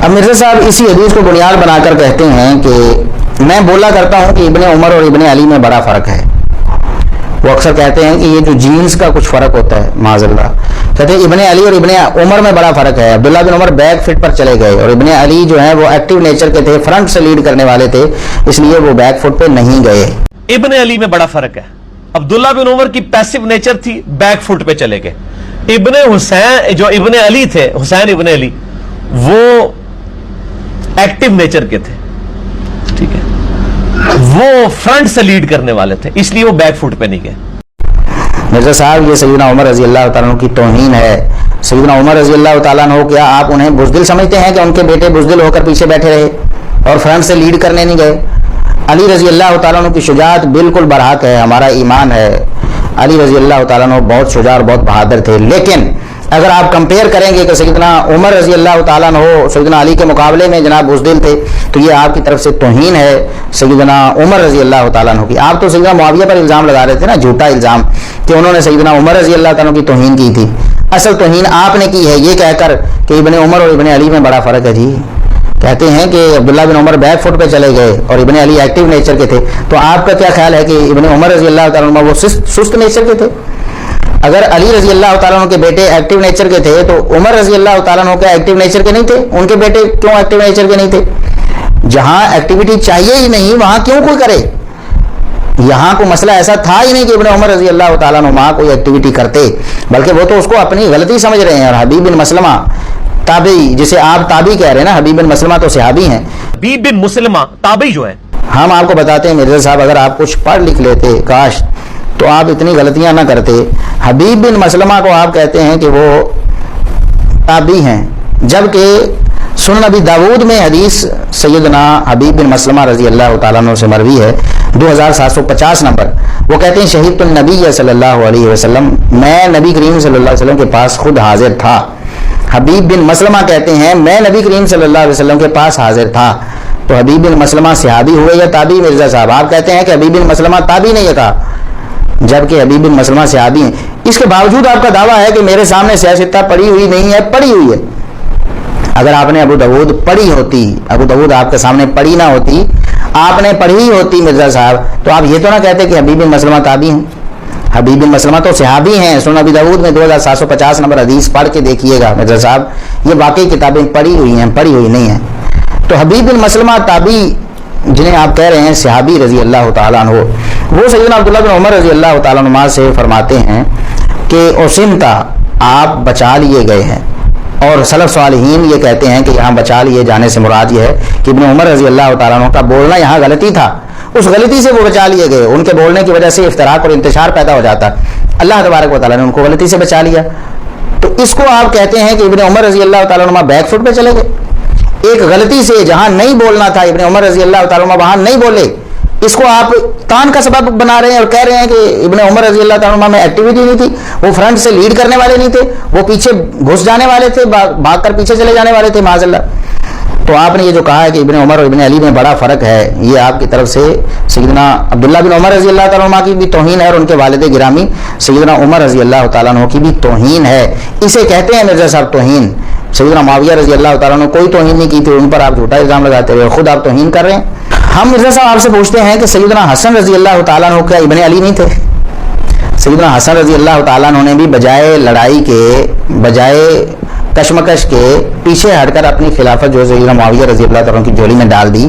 اب مرزا صاحب اسی حدیث کو بنیاد بنا کر کہتے ہیں کہ میں بولا کرتا ہوں کہ ابن عمر اور ابن علی میں بڑا فرق ہے. وہ اکثر کہتے ہیں کہ یہ جو جینز کا کچھ فرق ہوتا ہے معاذ اللہ, کہتے ہیں ابن علی اور ابن عمر میں بڑا فرق ہے. عبداللہ بن عمر بیک فٹ پر چلے گئے اور ابن علی جو ہیں وہ ایکٹیو نیچر کے تھے, فرنٹ سے لیڈ کرنے والے تھے, اس لیے وہ بیک فٹ پہ نہیں گئے. ابن علی میں بڑا فرق ہے. عبداللہ بن عمر کی پیسو نیچر تھی, بیک فٹ پہ چلے گئے. ابن حسین جو ابن علی تھے, حسین ابن علی, وہ ایکٹیو نیچر کے تھے, ٹھیک ہے, وہ فرنٹ سے لیڈ کرنے والے تھے, اس لیے وہ بیک فٹ پہ نہیں گئے. مرزا صاحب یہ سیدنا عمر رضی اللہ تعالیٰ عنہ کی توہین ہے. سیدنا عمر رضی اللہ تعالیٰ عنہ, کیا آپ انہیں بزدل سمجھتے ہیں کہ ان کے بیٹے بزدل ہو کر پیچھے بیٹھے رہے اور فرنٹ سے لیڈ کرنے نہیں گئے؟ علی رضی اللہ تعالیٰ عنہ کی شجاعت بالکل برحق ہے, ہمارا ایمان ہے. علی رضی اللہ تعالیٰ عنہ بہت شجاع اور بہت بہادر تھے, لیکن اگر آپ کمپیئر کریں گے کہ سیدنا عمر رضی اللہ تعالیٰ عنہ سیدنا علی کے مقابلے میں جناب بزدل تھے, تو یہ آپ کی طرف سے توہین ہے سیدنا عمر رضی اللہ تعالیٰ عنہ کی. آپ تو سیدنا معاویہ پر الزام لگا رہے تھے نا, جھوٹا الزام, کہ انہوں نے سیدنا عمر رضی اللہ تعالیٰ عنہ کی توہین کی تھی. اصل توہین آپ نے کی ہے یہ کہہ کر کہ ابن عمر اور ابن علی میں بڑا فرق ہے. جی کہتے ہیں کہ عبداللہ بن عمر بیک فٹ پہ چلے گئے اور ابن علی ایکٹیو نیچر کے تھے, تو آپ کا کیا خیال ہے کہ ابن عمر رضی اللہ تعالیٰ عنہ وہ سست نیچر کے تھے؟ اگر علی رضی اللہ تعالیٰ عنہ کے بیٹے ایکٹیو نیچر کے تھے تو عمر رضی اللہ تعالیٰ عنہ کے ایکٹیو نیچر کے نہیں تھے؟ ان کے بیٹے کیوں ایکٹیو نیچر کے نہیں تھے؟ جہاں ایکٹیویٹی چاہیے ہی نہیں وہاں کیوں کوئی کرے؟ یہاں کوئی مسئلہ ایسا تھا ہی نہیں کہ ابن عمر رضی اللہ تعالیٰ عنہ وہاں کوئی ایکٹیویٹی کرتے, بلکہ وہ تو اس کو اپنی غلطی سمجھ رہے ہیں. اور حبیب بن مسلمہ تابعی, جسے آپ تابعی کہہ رہے ہیں نا, حبیب بن مسلمہ تو صحابی ہیں. حبیب بن مسلمہ تابعی جو ہیں, ہم آپ کو بتاتے ہیں مرزا صاحب, اگر آپ کچھ پڑھ لکھ لیتے کاش, تو آپ اتنی غلطیاں نہ کرتے. حبیب بن مسلمہ کو آپ کہتے ہیں کہ وہ تابعی ہیں, جبکہ سنن ابی داود میں حدیث سیدنا حبیب بن مسلمہ رضی اللہ تعالیٰ عنہ سے مروی ہے 2750 نمبر. وہ کہتے ہیں شہید النبی صلی اللہ علیہ وسلم, میں نبی کریم صلی اللہ علیہ وسلم کے پاس خود حاضر تھا. حبیب بن مسلمہ کہتے ہیں میں نبی کریم صلی اللہ علیہ وسلم کے پاس حاضر تھا. تو حبیب بن مسلمہ صحابی ہوئے یا تابعی؟ مرزا صاحب آپ کہتے ہیں کہ حبیب بن مسلمہ تابعی نے یہ کہا, جبکہ حبیب بن مسلمہ صحابی ہیں. اس کے باوجود آپ کا دعویٰ ہے کہ میرے سامنے سیاستہ پڑھی ہوئی نہیں ہے. پڑھی ہوئی ہے. اگر آپ نے ابو داود پڑھی ہوتی, ابو داود آپ کے سامنے پڑھی نہ ہوتی, آپ نے پڑھی ہوتی مرزا صاحب, تو آپ یہ تو نہ کہتے کہ حبیب بن مسلمہ تابعی ہیں. حبیب بن مسلمہ تو صحابی ہیں. سنن ابی داود میں 2750 نمبر حدیث پڑھ کے دیکھیے گا مرزا صاحب, یہ واقعی کتابیں پڑھی ہوئی ہیں, پڑھی ہوئی نہیں ہیں. تو حبیب بن مسلمہ تابعی جنہیں آپ کہہ رہے ہیں صحابی رضی اللہ تعالیٰ عنہ, وہ سیدنا عبداللہ بن عمر رضی اللہ تعالیٰ عنہ سے فرماتے ہیں کہ اوسنتا, آپ بچا لیے گئے ہیں. اور سلف صالحین یہ کہتے ہیں کہ یہاں بچا لیے جانے سے مراد یہ ہے کہ ابن عمر رضی اللہ تعالیٰ عنہ کا بولنا یہاں غلطی تھا, اس غلطی سے وہ بچا لیے گئے. ان کے بولنے کی وجہ سے افتراق اور انتشار پیدا ہو جاتا, اللہ تبارک و تعالیٰ نے ان کو غلطی سے بچا لیا. تو اس کو آپ کہتے ہیں کہ ابن عمر رضی اللہ تعالیٰ عنہ بیک فٹ پہ چلے گئے. ایک غلطی سے جہاں نہیں بولنا تھا ابن عمر رضی اللہ تعالیٰ عنہ وہاں نہیں بولے, اس کو آپ تان کا سبب بنا رہے ہیں اور کہہ رہے ہیں کہ ابن عمر رضی اللہ تعالیٰ عنہ میں ایکٹیویٹی نہیں تھی, وہ فرنٹ سے لیڈ کرنے والے نہیں تھے, وہ پیچھے گھس جانے والے تھے, بھاگ کر پیچھے چلے جانے والے تھے معاذ اللہ. تو آپ نے یہ جو کہا ہے کہ ابن عمر اور ابن علی میں بڑا فرق ہے, یہ آپ کی طرف سے سیدنا عبداللہ بن عمر رضی اللہ تعالیٰ عنہ کی بھی توہین ہے اور ان کے والد گرامی سیدنا عمر رضی اللہ تعالیٰ عنہ کی بھی توہین ہے. اسے کہتے ہیں مرزا صاحب توہین. سیدنا معاویہ رضی اللہ تعالیٰ عنہ کوئی توہین نہیں کی تھی, ان پر آپ جھوٹا الزام لگاتے رہے, خود آپ توہین کر رہے ہیں. ہم مرزا صاحب آپ سے پوچھتے ہیں کہ سیدنا حسن رضی اللہ تعالیٰ عنہ کیا ابن علی نہیں تھے؟ سیدنا حسن رضی اللہ تعالیٰ عنہ نے بھی بجائے لڑائی کے, بجائے کشمکش کے, پیچھے ہٹ کر اپنی خلافت جو سیدنا معاویہ رضی اللہ تعالیٰ عنہ کی جولی میں ڈال دی.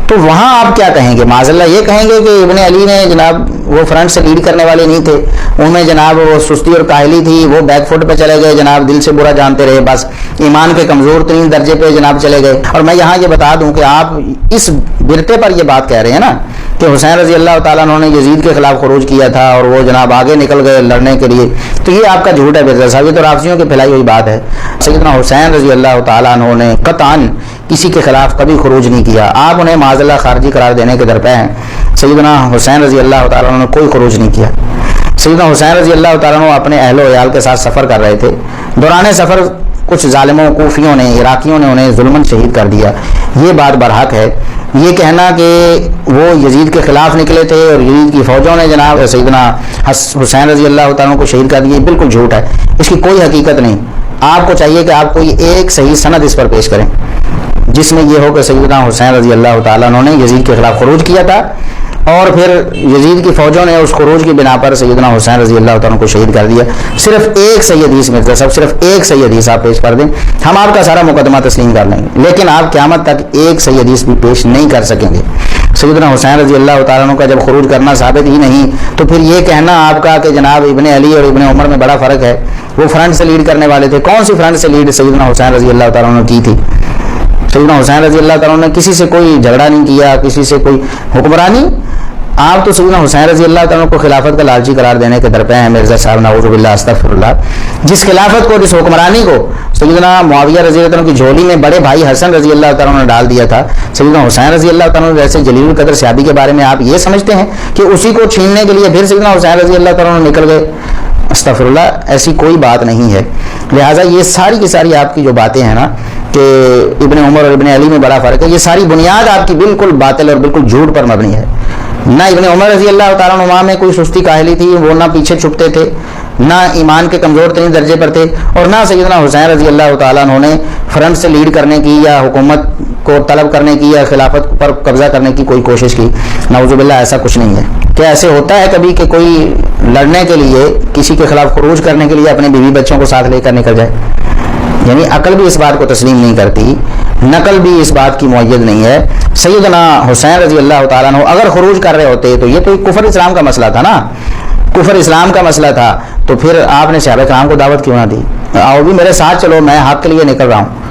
تو وہاں آپ کیا کہیں گے؟ معاذ اللہ یہ کہیں گے کہ ابن علی نے جناب وہ فرنٹ سے لیڈ کرنے والے نہیں تھے, ان میں جناب وہ سستی اور کاہلی تھی, وہ بیک فٹ پہ چلے گئے, جناب دل سے برا جانتے رہے, بس ایمان کے کمزور ترین درجے پہ جناب چلے گئے. اور میں یہاں یہ بتا دوں کہ آپ اس برتے پر یہ بات کہہ رہے ہیں نا کہ حسین رضی اللہ تعالیٰ عنہ نے یزید کے خلاف خروج کیا تھا اور وہ جناب آگے نکل گئے لڑنے کے لیے, تو یہ آپ کا جھوٹ ہے مرزا صاحب, یہ تو رافضیوں کی پھیلائی ہوئی بات ہے. سیدنا حسین رضی اللہ تعالیٰ عنہ نے قطعاً کسی کے خلاف کبھی خروج نہیں کیا. آپ انہیں معاذ اللہ خارجی قرار دینے کے درپے ہیں. سیدنا حسین رضی اللہ تعالیٰ عنہ نے کوئی خروج نہیں کیا. سیدنا حسین رضی اللہ تعالیٰ عنہ اپنے اہل و عیال کے ساتھ سفر کر رہے تھے. دوران سفر کچھ ظالموں, کوفیوں نے, عراقیوں نے انہیں ظلماً شہید کر دیا. یہ بات برحق ہے. یہ کہنا کہ وہ یزید کے خلاف نکلے تھے اور یزید کی فوجوں نے جناب سیدنا حسین رضی اللہ تعالیٰ عنہ کو شہید کر دیا, بالکل جھوٹ ہے. اس کی کوئی حقیقت نہیں. آپ کو چاہیے کہ آپ کوئی ایک صحیح سند اس پر پیش کریں. جس میں یہ ہو کہ سیدنا حسین رضی اللہ تعالیٰ عنہ نے یزید کے خلاف خروج کیا تھا، اور پھر یزید کی فوجوں نے اس خروج کی بنا پر سیدنا حسین رضی اللہ تعالیٰ عنہ کو شہید کر دیا۔ صرف ایک صحیح حدیث مرزا صاحب، صرف ایک صحیح حدیث آپ پیش کر دیں، ہم آپ کا سارا مقدمہ تسلیم کر لیں گے، لیکن آپ قیامت تک ایک صحیح حدیث بھی پیش نہیں کر سکیں گے۔ سیدنا حسین رضی اللہ تعالیٰ عنہ کا جب خروج کرنا ثابت ہی نہیں، تو پھر یہ کہنا آپ کا کہ جناب ابن علی اور ابن عمر میں بڑا فرق ہے، وہ فرنٹ سے لیڈ کرنے والے تھے، کون سی فرنٹ سے لیڈ سیدنا حسین رضی اللہ تعالیٰ عنہ کی تھی؟ سیدنا حسین رضی اللہ تعالیٰ عنہ نے کسی سے کوئی جھگڑا نہیں کیا، کسی سے کوئی حکمرانی۔ آپ تو سیدنا حسین رضی اللہ تعالیٰ عنہ کو خلافت کا لالچی قرار دینے کے درپے ہیں مرزا صاحب، نعوذ باللہ استغفر اللہ۔ جس خلافت کو، جس حکمرانی کو سیدنا معاویہ رضی اللہ تعالیٰ عنہ کی جھولی میں بڑے بھائی حسن رضی اللہ تعالیٰ عنہ نے ڈال دیا تھا، سیدنا حسین رضی اللہ تعالیٰ عنہ جیسے جلیل القدر صحابی کے بارے میں آپ یہ سمجھتے ہیں کہ اسی کو چھیننے کے لیے پھر سیدنا حسین رضی اللہ تعالیٰ عنہ نکل گئے؟ استغفر اللہ، ایسی کوئی بات نہیں ہے۔ لہٰذا یہ ساری کی ساری آپ کی جو باتیں ہیں نا کہ ابن عمر اور ابن علی میں بڑا فرق ہے، یہ ساری بنیاد آپ کی بالکل باطل اور بالکل جھوٹ پر مبنی ہے۔ نہ ابن عمر رضی اللہ تعالیٰ عنہ میں کوئی سستی کاہلی تھی، وہ نہ پیچھے چھپتے تھے، نہ ایمان کے کمزور ترین درجے پر تھے، اور نہ سیدنا حسین رضی اللہ تعالیٰ عنہ نے فرنٹ سے لیڈ کرنے کی یا حکومت کو طلب کرنے کی یا خلافت پر قبضہ کرنے کی کوئی کوشش کی۔ نعوذ باللہ، ایسا کچھ نہیں ہے۔ کیا ایسے ہوتا ہے کبھی کہ کوئی لڑنے کے لیے، کسی کے خلاف خروج کرنے کے لیے اپنے بیوی بچوں کو ساتھ لے کر نکل جائے؟ یعنی عقل بھی اس بات کو تسلیم نہیں کرتی، نقل بھی اس بات کی معید نہیں ہے۔ سیدنا حسین رضی اللہ تعالیٰ عنہ اگر خروج کر رہے ہوتے تو یہ تو کفر اسلام کا مسئلہ تھا نا، کفر اسلام کا مسئلہ تھا، تو پھر آپ نے صحابہ کرام کو دعوت کیوں نہ دی؟ آؤ بھی میرے ساتھ چلو، میں حق کے لیے نکل رہا ہوں۔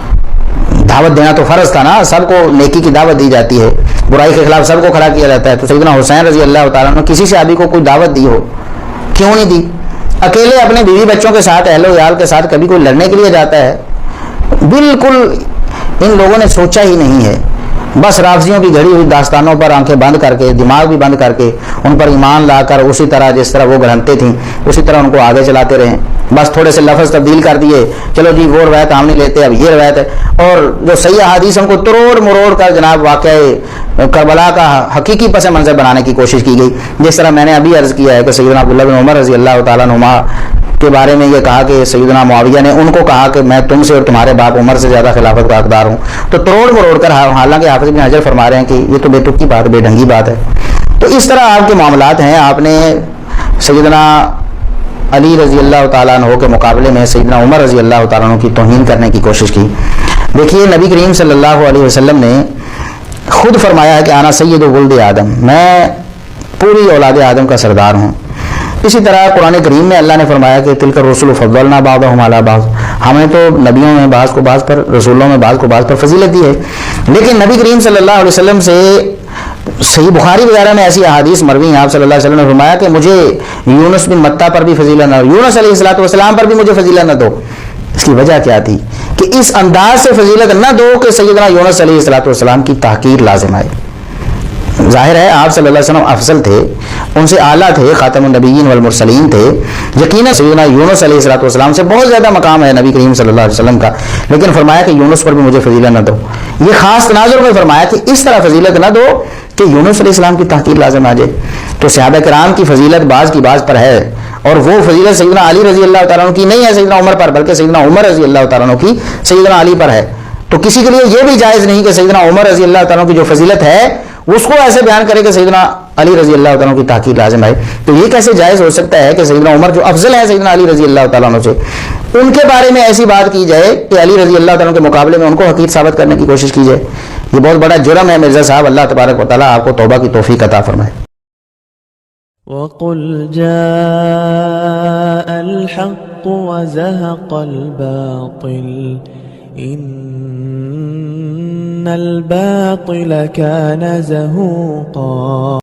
دعوت دینا تو فرض تھا نا، سب کو نیکی کی دعوت دی جاتی ہے، برائی کے خلاف سب کو کھڑا کیا جاتا ہے۔ تو سیدنا حسین رضی اللہ تعالیٰ عنہ کسی صحابی کو کوئی دعوت دی ہو، کیوں نہیں دی؟ اکیلے اپنے بیوی بچوں کے ساتھ، اہل و عیال کے ساتھ کبھی کوئی لڑنے کے لیے جاتا ہے؟ بالکل ان لوگوں نے سوچا ہی نہیں ہے، بس رافضیوں کی گھڑی ہوئی داستانوں پر آنکھیں بند کر کے، دماغ بھی بند کر کے، ان پر ایمان لا کر اسی طرح جس طرح وہ گرہنتے تھیں اسی طرح ان کو آگے چلاتے رہیں۔ بس تھوڑے سے لفظ تبدیل کر دیے، چلو جی وہ روایت ہم نہیں لیتے، اب یہ روایت ہے، اور جو صحیح احادیث ان کو تروڑ مروڑ کر جناب واقعہ کربلا کا حقیقی پس منظر بنانے کی کوشش کی گئی۔ جس طرح میں نے ابھی عرض کیا ہے کہ سیدنا عبداللہ بن عمر رضی اللہ تعالیٰ عنہما کے بارے میں یہ کہا کہ سیدنا معاویہ نے ان کو کہا کہ میں تم سے اور تمہارے باپ عمر سے زیادہ خلافت کا حقدار ہوں، تو تروڑ مروڑ کر، حالانکہ حافظ ابن حجر فرما رہے ہیں کہ یہ تو بے تک کی بات، بے ڈھنگی بات ہے۔ تو اس طرح آپ کے معاملات ہیں۔ آپ نے سیدنا علی رضی اللہ تعالیٰ عنہ کے مقابلے میں سیدنا عمر رضی اللہ تعالیٰ عنہ کی توہین کرنے کی کوشش کی۔ دیکھیے نبی کریم صلی اللہ علیہ وسلم نے خود فرمایا ہے کہ آنا سید ولد آدم، میں پوری اولاد آدم کا سردار ہوں۔ اسی طرح قرآن کریم میں اللہ نے فرمایا کہ تلک الرسل فضلنا بعضهم علی بعض، ہمیں تو نبیوں میں بعض کو بعض پر، رسولوں میں بعض کو بعض پر فضیلت دی ہے۔ لیکن نبی کریم صلی اللہ علیہ وسلم سے صحیح بخاری وغیرہ میں ایسی احادیث مروی ہیں، آپ صلی اللہ علیہ وسلم نے فرمایا کہ مجھے یونس بن متہ پر بھی فضیلت نہ دو، یونس علیہ السلام پر بھی مجھے فضیلت نہ دو۔ اس کی وجہ کیا تھی کہ اس انداز سے فضیلت نہ دو کہ سیدنا یونس علیہ السلام کی تحقیر لازم آئے۔ ظاہر ہے آپ صلی اللہ علیہ وسلم افضل تھے، ان سے اعلیٰ تھے، خاتم النبیین والمرسلین تھے، یقیناً سیدنا یونس علیہ السلام سے بہت زیادہ مقام ہے نبی کریم صلی اللہ علیہ وسلم کا، لیکن فرمایا کہ یونس پر بھی مجھے فضیلت نہ دو۔ یہ خاص تناظر میں فرمایا کہ اس طرح فضیلت نہ دو کہ یونس علیہ السلام کی تحقیر لازم آ جائے۔ تو صحابہ کرام کی فضیلت بعض کی بعض پر ہے، اور وہ فضیلت سیدنا علی رضی اللہ تعالیٰ عنہ کی نہیں ہے سیدنا عمر پر، بلکہ سیدنا عمر رضی اللہ تعالیٰ عنہ کی سیدنا علی پر ہے۔ تو کسی کے لیے یہ بھی جائز نہیں کہ سیدنا عمر رضی اللہ تعالیٰ عنہ کی جو فضیلت ہے اس کو ایسے بیان کرے کہ سیدنا علی رضی اللہ تعالیٰ عنہ کی تحقیر لازم ہے۔ تو یہ کیسے جائز ہو سکتا ہے کہ سیدنا عمر جو افضل ہے سیدنا علی رضی اللہ تعالیٰ عنہ سے، ان کے بارے میں ایسی بات کی جائے کہ علی رضی اللہ تعالیٰ عنہ کے مقابلے میں ان کو حقیر ثابت کرنے کی کوشش کی جائے؟ یہ بہت بڑا جرم ہے مرزا صاحب۔ اللہ تبارک و تعالیٰ آپ کو توبہ کی توفیق عطا فرمائے۔ وَقُلْ جَاءَ الْحَقُّ وَزَهَقَ الْبَاطِلُ إِنَّ الْبَاطِلَ كَانَ زَهُوقًا۔